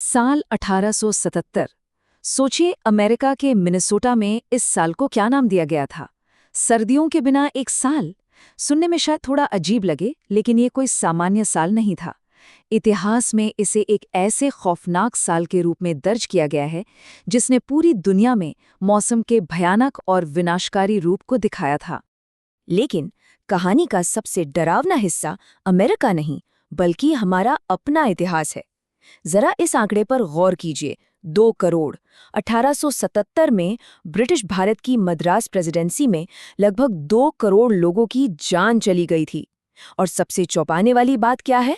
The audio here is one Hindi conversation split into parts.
साल 1877। सोचिए अमेरिका के मिनेसोटा में इस साल को क्या नाम दिया गया था। सर्दियों के बिना एक साल। सुनने में शायद थोड़ा अजीब लगे, लेकिन ये कोई सामान्य साल नहीं था। इतिहास में इसे एक ऐसे खौफनाक साल के रूप में दर्ज किया गया है जिसने पूरी दुनिया में मौसम के भयानक और विनाशकारी रूप को दिखाया था। लेकिन कहानी का सबसे डरावना हिस्सा अमेरिका नहीं, बल्कि हमारा अपना इतिहास है। जरा इस आंकड़े पर गौर कीजिए। 2 करोड़। 1877 में ब्रिटिश भारत की मद्रास प्रेसिडेंसी में लगभग 2 करोड़ लोगों की जान चली गई थी। और सबसे चौंकाने वाली बात क्या है?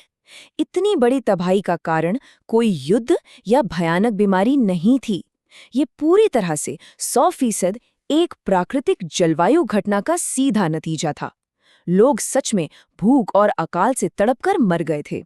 इतनी बड़ी तबाही का कारण कोई युद्ध या भयानक बीमारी नहीं थी। ये पूरी तरह से 100% एक प्राकृतिक जलवायु घटना का सीधा नतीजा था। लोग सच में भूख और अकाल से तड़पकर मर गए थे।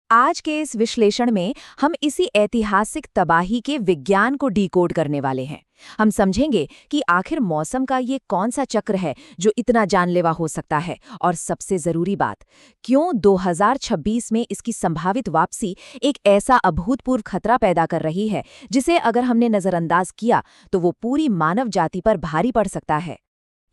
आज के इस विश्लेषण में हम इसी ऐतिहासिक तबाही के विज्ञान को डिकोड करने वाले हैं। हम समझेंगे कि आखिर मौसम का ये कौन सा चक्र है जो इतना जानलेवा हो सकता है, और सबसे जरूरी बात, क्यों 2026 में इसकी संभावित वापसी एक ऐसा अभूतपूर्व खतरा पैदा कर रही है जिसे अगर हमने नजरअंदाज किया तो वो पूरी मानव जाति पर भारी पड़ सकता है।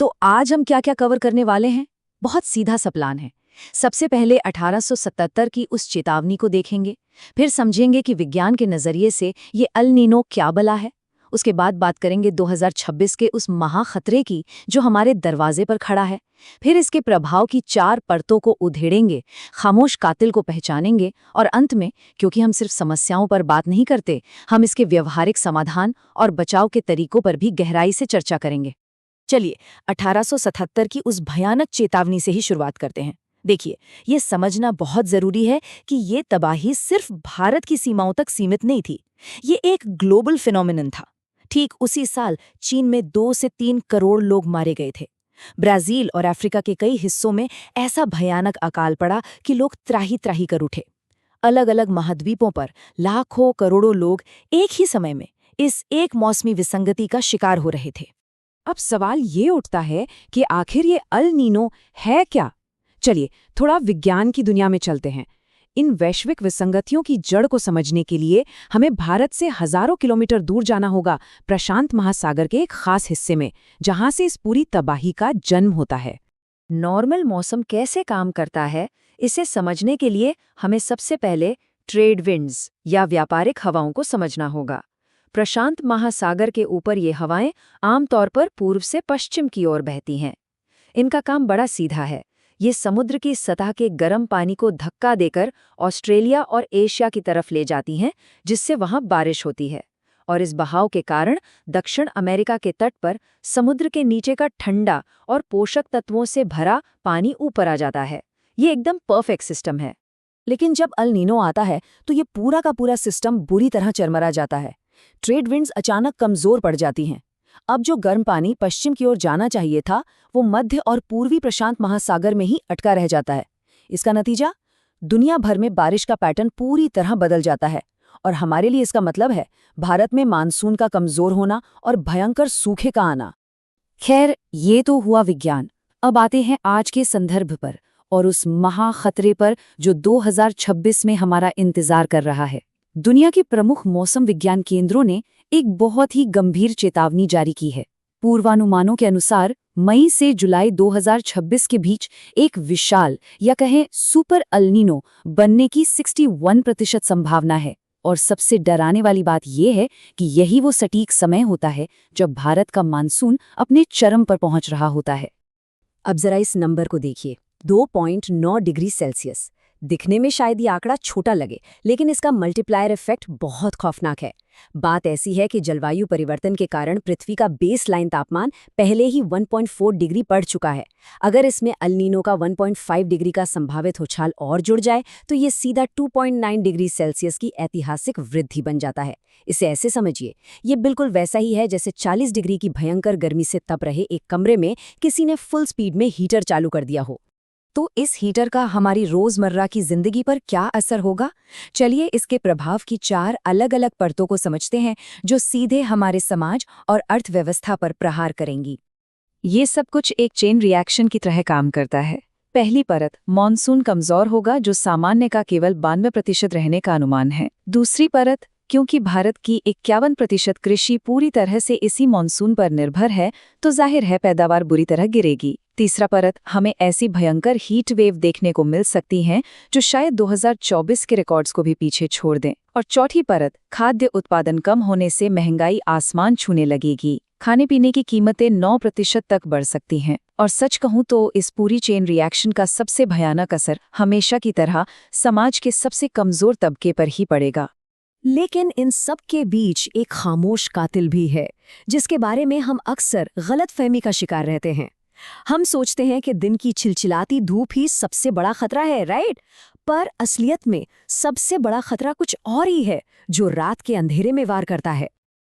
तो आज हम क्या क्या कवर करने वाले हैं? बहुत सीधा सा प्लान है। सबसे पहले 1877 की उस चेतावनी को देखेंगे, फिर समझेंगे कि विज्ञान के नजरिए से ये अल नीनो क्या बला है। उसके बाद बात करेंगे 2026 के उस महाखतरे की जो हमारे दरवाजे पर खड़ा है। फिर इसके प्रभाव की 4 परतों को उधेड़ेंगे, खामोश कातिल को पहचानेंगे, और अंत में, क्योंकि हम सिर्फ समस्याओं पर बात नहीं करते, हम इसके व्यवहारिक समाधान और बचाव के तरीकों पर भी गहराई से चर्चा करेंगे। चलिए 1877 की उस भयानक चेतावनी से ही शुरुआत करते हैं। देखिए, ये समझना बहुत जरूरी है कि ये तबाही सिर्फ भारत की सीमाओं तक सीमित नहीं थी। ये एक ग्लोबल फिनोमिनन था। ठीक उसी साल चीन में 2 से 3 करोड़ लोग मारे गए थे। ब्राजील और अफ्रीका के कई हिस्सों में ऐसा भयानक अकाल पड़ा कि लोग त्राही त्राही कर उठे। अलग अलग महाद्वीपों पर लाखों करोड़ों लोग एक ही समय में इस एक मौसमी विसंगति का शिकार हो रहे थे। अब सवाल ये उठता है कि आखिर ये अल नीनो है क्या? चलिए थोड़ा विज्ञान की दुनिया में चलते हैं। इन वैश्विक विसंगतियों की जड़ को समझने के लिए हमें भारत से हजारों किलोमीटर दूर जाना होगा, प्रशांत महासागर के एक खास हिस्से में, जहां से इस पूरी तबाही का जन्म होता है। नॉर्मल मौसम कैसे काम करता है, इसे समझने के लिए हमें सबसे पहले ट्रेड विंड्स या व्यापारिक हवाओं को समझना होगा। प्रशांत महासागर के ऊपर ये हवाएं आमतौर पर पूर्व से पश्चिम की ओर बहती हैं। इनका काम बड़ा सीधा है। ये समुद्र की सतह के गर्म पानी को धक्का देकर ऑस्ट्रेलिया और एशिया की तरफ ले जाती हैं, जिससे वहां बारिश होती है। और इस बहाव के कारण दक्षिण अमेरिका के तट पर समुद्र के नीचे का ठंडा और पोषक तत्वों से भरा पानी ऊपर आ जाता है। ये एकदम परफेक्ट सिस्टम है। लेकिन जब अल नीनो आता है तो ये पूरा का पूरा सिस्टम बुरी तरह चरमरा जाता है। ट्रेड विंड्स अचानक कमजोर पड़ जाती हैं। अब जो गर्म पानी पश्चिम की ओर जाना चाहिए था, वो मध्य और पूर्वी प्रशांत महासागर में ही अटका रह जाता है। इसका नतीजा, दुनिया भर में बारिश का पैटर्न पूरी तरह बदल जाता है। और हमारे लिए इसका मतलब है भारत में मानसून का कमजोर होना और भयंकर सूखे का आना। खैर, ये तो हुआ विज्ञान। अब आते हैं आज के संदर्भ पर और उस महाखतरे पर जो 2026 में हमारा इंतजार कर रहा है। दुनिया के प्रमुख मौसम विज्ञान केंद्रों ने एक बहुत ही गंभीर चेतावनी जारी की है। पूर्वानुमानों के अनुसार मई से जुलाई 2026 के बीच एक विशाल या कहें सुपर अल नीनो बनने की 61% संभावना है। और सबसे डराने वाली बात यह है कि यही वो सटीक समय होता है जब भारत का मानसून अपने चरम पर पहुंच रहा होता है। अब जरा इस नंबर को देखिए, 2.9 डिग्री सेल्सियस। दिखने में शायद ये आंकड़ा छोटा लगे, लेकिन इसका मल्टीप्लायर इफेक्ट बहुत खौफनाक है। बात ऐसी है कि जलवायु परिवर्तन के कारण पृथ्वी का बेसलाइन तापमान पहले ही 1.4 डिग्री बढ़ चुका है। अगर इसमें अल नीनो का 1.5 डिग्री का संभावित उछाल और जुड़ जाए तो ये सीधा 2.9 डिग्री सेल्सियस की ऐतिहासिक वृद्धि बन जाता है। इसे ऐसे समझिए, ये बिल्कुल वैसा ही है जैसे 40 डिग्री की भयंकर गर्मी से तप रहे एक कमरे में किसी ने फुल स्पीड में हीटर चालू कर दिया हो। तो इस हीटर का हमारी रोजमर्रा की जिंदगी पर क्या असर होगा? चलिए इसके प्रभाव की 4 अलग अलग परतों को समझते हैं जो सीधे हमारे समाज और अर्थव्यवस्था पर प्रहार करेंगी। ये सब कुछ एक चेन रिएक्शन की तरह काम करता है। पहली परत, मानसून कमजोर होगा जो सामान्य का केवल 92% रहने का अनुमान है। दूसरी परत, क्योंकि भारत की 51% कृषि पूरी तरह से इसी मॉनसून पर निर्भर है, तो जाहिर है पैदावार बुरी तरह गिरेगी। तीसरा परत, हमें ऐसी भयंकर हीट वेव देखने को मिल सकती हैं जो शायद 2024 के रिकॉर्ड्स को भी पीछे छोड़ दें। और चौथी परत, खाद्य उत्पादन कम होने से महंगाई आसमान छूने लगेगी। खाने पीने की कीमतें 9% तक बढ़ सकती हैं। और सच कहूं तो इस पूरी चेन रिएक्शन का सबसे भयानक असर हमेशा की तरह समाज के सबसे कमजोर तबके पर ही पड़ेगा। लेकिन इन सब के बीच एक खामोश कातिल भी है, जिसके बारे में हम अक्सर गलतफहमी का शिकार रहते हैं। हम सोचते हैं कि दिन की चिलचिलाती धूप ही सबसे बड़ा खतरा है, राइट? पर असलियत में सबसे बड़ा खतरा कुछ और ही है, जो रात के अंधेरे में वार करता है।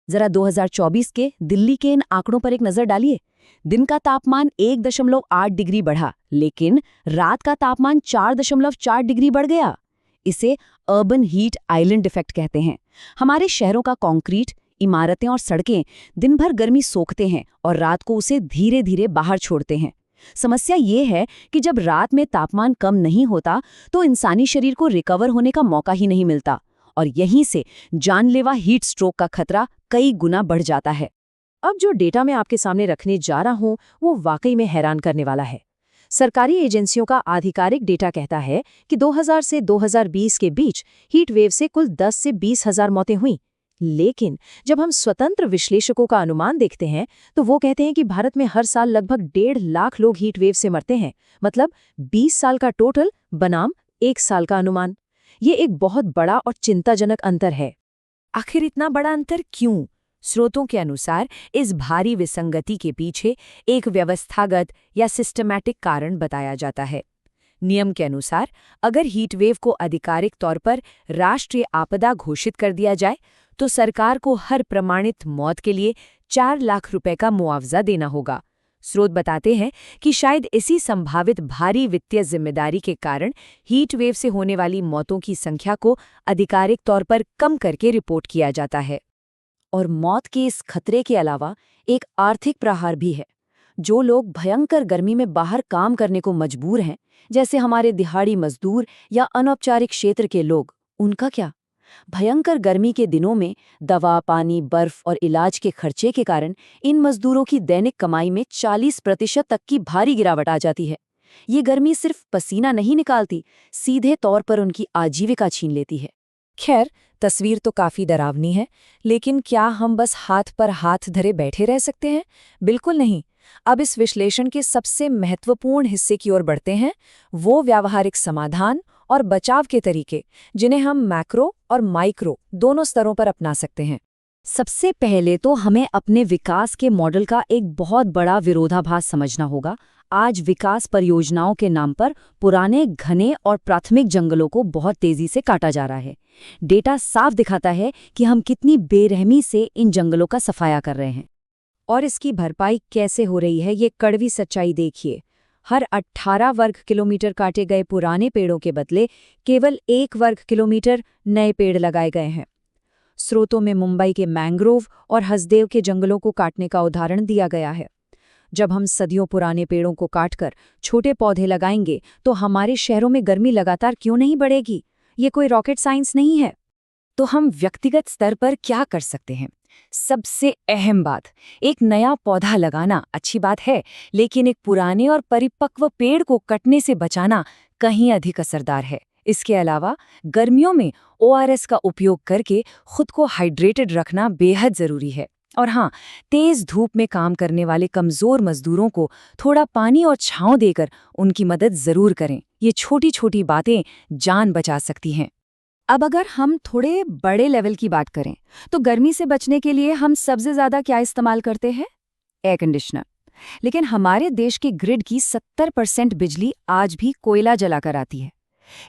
जरा 2024 के दिल्ली के इन आंकड़ों पर एक नजर डालिए। दिन का तापमान 1.8 डिग्री बढ़ा, लेकिन रात का तापमान 4.4 डिग्री बढ़ गया। इसे अर्बन हीट आइलैंड इफेक्ट कहते हैं। हमारे शहरों का कंक्रीट, इमारतें और सड़कें दिन भर गर्मी सोखते हैं और रात को उसे धीरे धीरे बाहर छोड़ते हैं। समस्या ये है कि जब रात में तापमान कम नहीं होता तो इंसानी शरीर को रिकवर होने का मौका ही नहीं मिलता, और यहीं से जानलेवा हीट स्ट्रोक का खतरा कई गुना बढ़ जाता है। अब जो डेटा मैं आपके सामने रखने जा रहा हूं वो वाकई में हैरान करने वाला है। सरकारी एजेंसियों का आधिकारिक डेटा कहता है कि 2000 से 2020 के बीच हीट वेव से कुल 10 से 20 हजार मौतें हुईं। लेकिन जब हम स्वतंत्र विश्लेषकों का अनुमान देखते हैं तो वो कहते हैं कि भारत में हर साल लगभग 1.5 लाख लोग हीट वेव से मरते हैं। मतलब 20 साल का टोटल बनाम 1 साल का अनुमान। ये एक बहुत बड़ा और चिंताजनक अंतर है। आखिर इतना बड़ा अंतर क्यों? स्रोतों के अनुसार इस भारी विसंगति के पीछे एक व्यवस्थागत या सिस्टमैटिक कारण बताया जाता है। नियम के अनुसार अगर हीटवेव को आधिकारिक तौर पर राष्ट्रीय आपदा घोषित कर दिया जाए तो सरकार को हर प्रमाणित मौत के लिए 4 लाख रुपए का मुआवजा देना होगा। स्रोत बताते हैं कि शायद इसी संभावित भारी वित्तीय जिम्मेदारी के कारण हीटवेव से होने वाली मौतों की संख्या को आधिकारिक तौर पर कम करके रिपोर्ट किया जाता है। और मौत के इस खतरे के अलावा एक आर्थिक प्रहार भी है। जो लोग भयंकर गर्मी में बाहर काम करने को मजबूर हैं, जैसे हमारे दिहाड़ी मजदूर या अनौपचारिक क्षेत्र के लोग, उनका क्या? भयंकर गर्मी के दिनों में दवा, पानी, बर्फ और इलाज के खर्चे के कारण इन मजदूरों की दैनिक कमाई में 40% तक की भारी गिरावट आ जाती है। ये गर्मी सिर्फ पसीना नहीं निकालती, सीधे तौर पर उनकी आजीविका छीन लेती है। खैर, तस्वीर तो काफी डरावनी है, लेकिन क्या हम बस हाथ पर हाथ धरे बैठे रह सकते हैं? बिल्कुल नहीं। अब इस विश्लेषण के सबसे महत्वपूर्ण हिस्से की ओर बढ़ते हैं, वो व्यावहारिक समाधान और बचाव के तरीके, जिन्हें हम मैक्रो और माइक्रो दोनों स्तरों पर अपना सकते हैं। सबसे पहले तो हमें अपने विकास के मॉडल का एक बहुत बड़ा विरोधाभास समझना होगा। आज विकास परियोजनाओं के नाम पर पुराने, घने और प्राथमिक जंगलों को बहुत तेजी से काटा जा रहा है। डेटा साफ दिखाता है कि हम कितनी बेरहमी से इन जंगलों का सफाया कर रहे हैं। और इसकी भरपाई कैसे हो रही है, ये कड़वी सच्चाई देखिए। हर 18 वर्ग किलोमीटर काटे गए पुराने पेड़ों के बदले केवल 1 वर्ग किलोमीटर नए पेड़ लगाए गए हैं। स्रोतों में मुंबई के मैंग्रोव और हसदेव के जंगलों को काटने का उदाहरण दिया गया है। जब हम सदियों पुराने पेड़ों को काटकर छोटे पौधे लगाएंगे तो हमारे शहरों में गर्मी लगातार क्यों नहीं बढ़ेगी? ये कोई रॉकेट साइंस नहीं है। तो हम व्यक्तिगत स्तर पर क्या कर सकते हैं? सबसे अहम बात, एक नया पौधा लगाना अच्छी बात है, लेकिन एक पुराने और परिपक्व पेड़ को कटने से बचाना कहीं अधिक असरदार है। इसके अलावा गर्मियों में ORS का उपयोग करके खुद को हाइड्रेटेड रखना बेहद जरूरी है। और हाँ, तेज धूप में काम करने वाले कमजोर मजदूरों को थोड़ा पानी और छांव देकर उनकी मदद जरूर करें। ये छोटी छोटी बातें जान बचा सकती हैं। अब अगर हम थोड़े बड़े लेवल की बात करें तो गर्मी से बचने के लिए हम सबसे ज्यादा क्या इस्तेमाल करते हैं? Air conditioner. लेकिन हमारे देश की ग्रिड की 70% बिजली आज भी कोयला जलाकर आती है।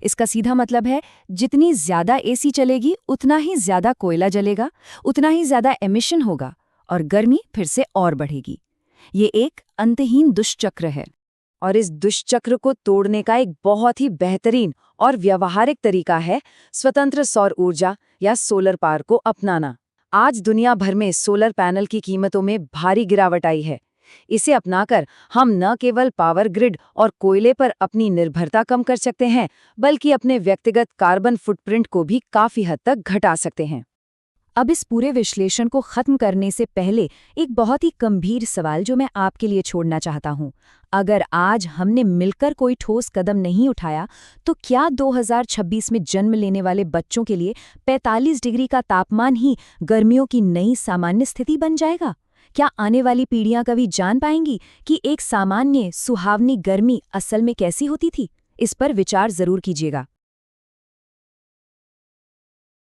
इसका सीधा मतलब है, जितनी ज्यादा AC चलेगी उतना ही ज्यादा कोयला जलेगा, उतना ही ज्यादा एमिशन होगा और गर्मी फिर से और बढ़ेगी। ये एक अंतहीन दुष्चक्र है। और इस दुष्चक्र को तोड़ने का एक बहुत ही बेहतरीन और व्यावहारिक तरीका है स्वतंत्र सौर ऊर्जा या सोलर पावर को अपनाना। आज दुनिया भर में सोलर पैनल की कीमतों में भारी गिरावट आई है। इसे अपनाकर हम न केवल पावर ग्रिड और कोयले पर अपनी निर्भरता कम कर सकते हैं, बल्कि अपने व्यक्तिगत कार्बन फुटप्रिंट को भी काफी हद तक घटा सकते हैं। अब इस पूरे विश्लेषण को खत्म करने से पहले एक बहुत ही गंभीर सवाल जो मैं आपके लिए छोड़ना चाहता हूं। अगर आज हमने मिलकर कोई ठोस कदम नहीं उठाया तो क्या 2026 में जन्म लेने वाले बच्चों के लिए 45 डिग्री का तापमान ही गर्मियों की नई सामान्य स्थिति बन जाएगा? क्या आने वाली पीढ़ियां कभी जान पाएंगी कि एक सामान्य सुहावनी गर्मी असल में कैसी होती थी? इस पर विचार जरूर कीजिएगा।